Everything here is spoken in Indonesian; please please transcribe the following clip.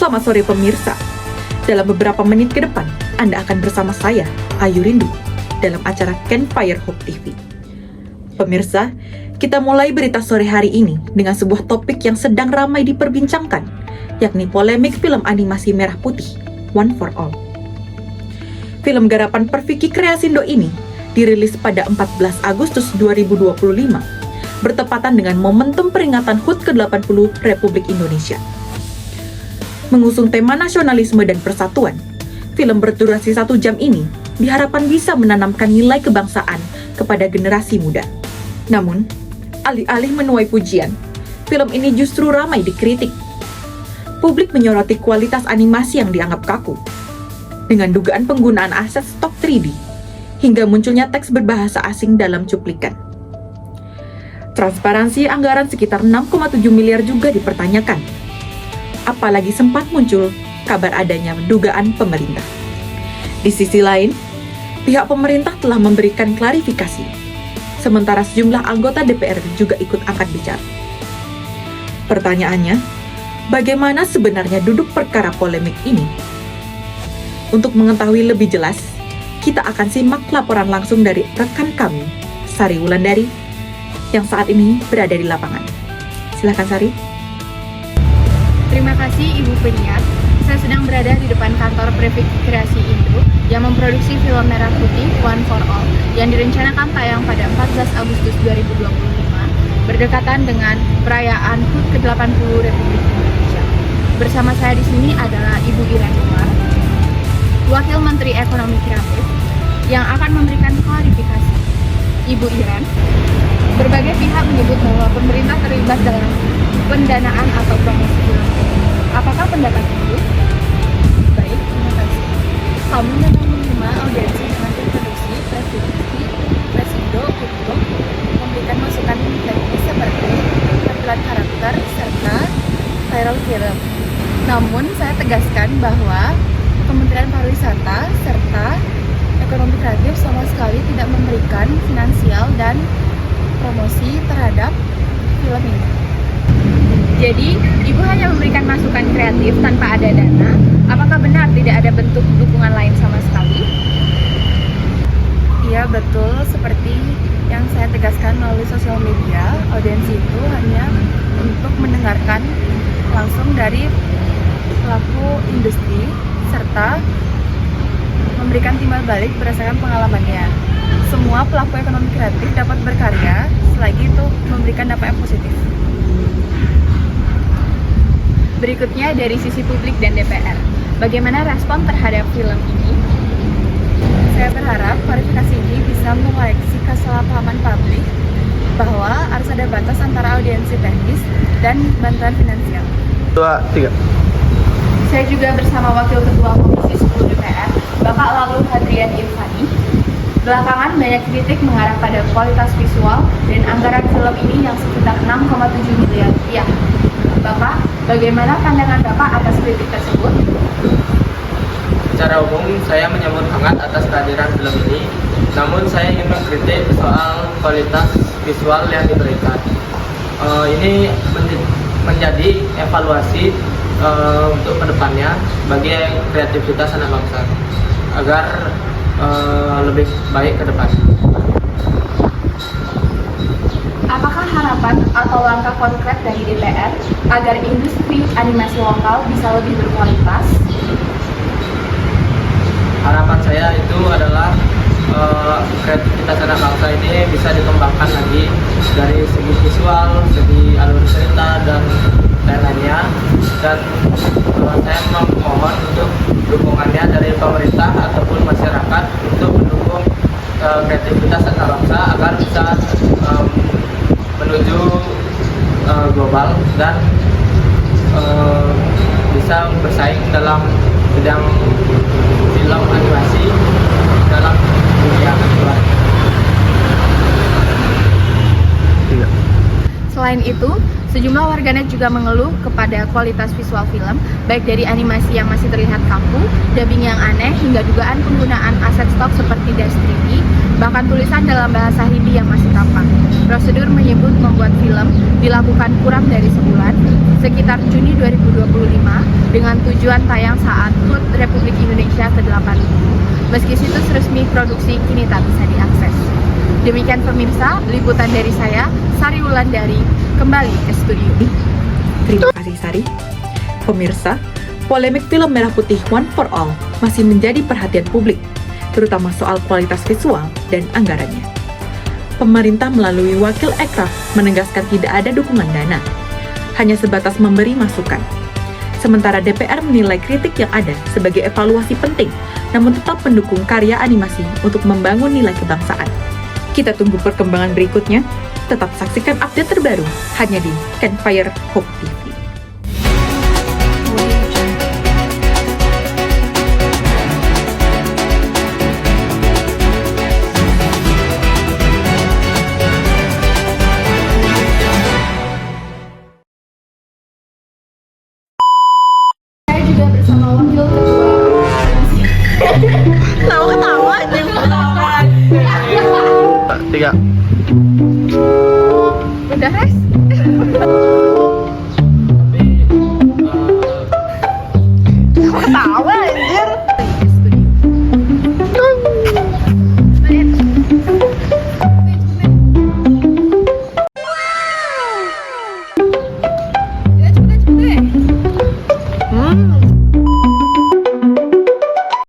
Selamat sore pemirsa. Dalam beberapa menit ke depan, Anda akan bersama saya, Ayu Rindu, dalam acara Campfire Hope TV. Pemirsa, kita mulai berita sore hari ini dengan sebuah topik yang sedang ramai diperbincangkan, yakni polemik film animasi merah putih, One for All. Film garapan Perfiki Kreasindo ini dirilis pada 14 Agustus 2025, bertepatan dengan momentum peringatan HUT ke-80 Republik Indonesia. Mengusung tema nasionalisme dan persatuan, film berdurasi 1 jam ini diharapkan bisa menanamkan nilai kebangsaan kepada generasi muda. Namun, alih-alih menuai pujian, film ini justru ramai dikritik. Publik menyoroti kualitas animasi yang dianggap kaku, dengan dugaan penggunaan aset stok 3D, hingga munculnya teks berbahasa asing dalam cuplikan. Transparansi anggaran sekitar 6,7 miliar juga dipertanyakan. Apalagi sempat muncul kabar adanya dugaan pemerintah. Di sisi lain, pihak pemerintah telah memberikan klarifikasi, sementara sejumlah anggota DPR juga ikut angkat bicara. Pertanyaannya, bagaimana sebenarnya duduk perkara polemik ini? Untuk mengetahui lebih jelas, kita akan simak laporan langsung dari rekan kami, Sari Wulandari, yang saat ini berada di lapangan. Silakan Sari. Terima kasih Ibu Penyiar. Saya sedang berada di depan kantor Perfiki Kreasindo yang memproduksi film merah putih One for All yang direncanakan tayang pada 14 Agustus 2025 berdekatan dengan perayaan HUT ke-80 Republik Indonesia. Bersama saya di sini adalah Ibu Iren Umar, Wakil Menteri Ekonomi Kreatif, yang akan memberikan klarifikasi. Ibu Iren, berbagai pihak menyebut bahwa pemerintah terlibat dalam pendanaan atau promosi film. Apakah pendapat Ibu? Baik, terima kasih. Kami memang menerima audiensi dengan tim produksi Perfiki Kreasindo untuk memberikan masukan teknis seperti tampilan karakter serta viral film. Namun saya tegaskan bahwa Kementerian Pariwisata serta Ekonomi Kreatif sama sekali tidak memberikan finansial dan promosi terhadap film ini. Jadi, Ibu hanya memberikan masukan kreatif tanpa ada dana. Apakah benar tidak ada bentuk dukungan lain sama sekali? Iya, betul. Seperti yang saya tegaskan melalui sosial media, audiensi itu hanya untuk mendengarkan langsung dari pelaku industri serta memberikan timbal balik berdasarkan pengalamannya. Semua pelaku ekonomi kreatif dapat berkarya selagi itu memberikan dampak yang positif. Berikutnya dari sisi publik dan DPR, bagaimana respon terhadap film ini? Saya berharap klarifikasi ini bisa mengoreksi kesalahpahaman publik bahwa harus ada batas antara audiensi teknis dan bantuan finansial. 2, 3. Saya juga bersama Wakil Ketua Komisi 10 DPR, Bapak Lalu Hadrian Irfani. Belakangan banyak kritik mengarah pada kualitas visual dan anggaran film ini yang sekitar 6,7 miliar rupiah. Bapak, bagaimana pandangan Bapak atas kritik tersebut? Secara umum, saya menyambut hangat atas kehadiran film ini. Namun, saya ingin mengkritik soal kualitas visual yang diberikan. Ini menjadi evaluasi untuk kedepannya bagi kreativitas anak bangsa agar lebih baik ke depan. Apakah harapan atau langkah konkret dari DPR agar industri animasi lokal bisa lebih berkualitas? Harapan saya itu adalah kreativitas anak bangsa ini bisa dikembangkan lagi dari segi visual, segi alur cerita, dan lain-lainnya. Dan saya memohon untuk dukungannya dari pemerintah ataupun masyarakat untuk mendukung kreativitas anak bangsa agar bisa menuju global dan bisa bersaing dalam bidang film animasi dalam dunia luar. Selain itu, sejumlah warganet juga mengeluh kepada kualitas visual film, baik dari animasi yang masih terlihat kaku, dubbing yang aneh, hingga dugaan penggunaan aset stok seperti Dash 3D bahkan tulisan dalam bahasa Hindi yang masih tampak. Prosedur menyebut membuat film dilakukan kurang dari sebulan, sekitar Juni 2025, dengan tujuan tayang saat HUT Republik Indonesia ke-80. Meski situs resmi produksi kini tak bisa diakses. Demikian pemirsa, liputan dari saya, Sari Wulandari, kembali ke studio. Terima kasih Sari. Pemirsa, polemik film Merah Putih One for All masih menjadi perhatian publik, terutama soal kualitas visual dan anggarannya. Pemerintah melalui Wakil Ekraf menegaskan tidak ada dukungan dana, hanya sebatas memberi masukan. Sementara DPR menilai kritik yang ada sebagai evaluasi penting, namun tetap mendukung karya animasi untuk membangun nilai kebangsaan. Kita tunggu perkembangan berikutnya. Tetap saksikan update terbaru hanya di Campfire Hope TV. Saya juga bersama Wakil Ketua. Tawa-tawa aja. 3. Udah res?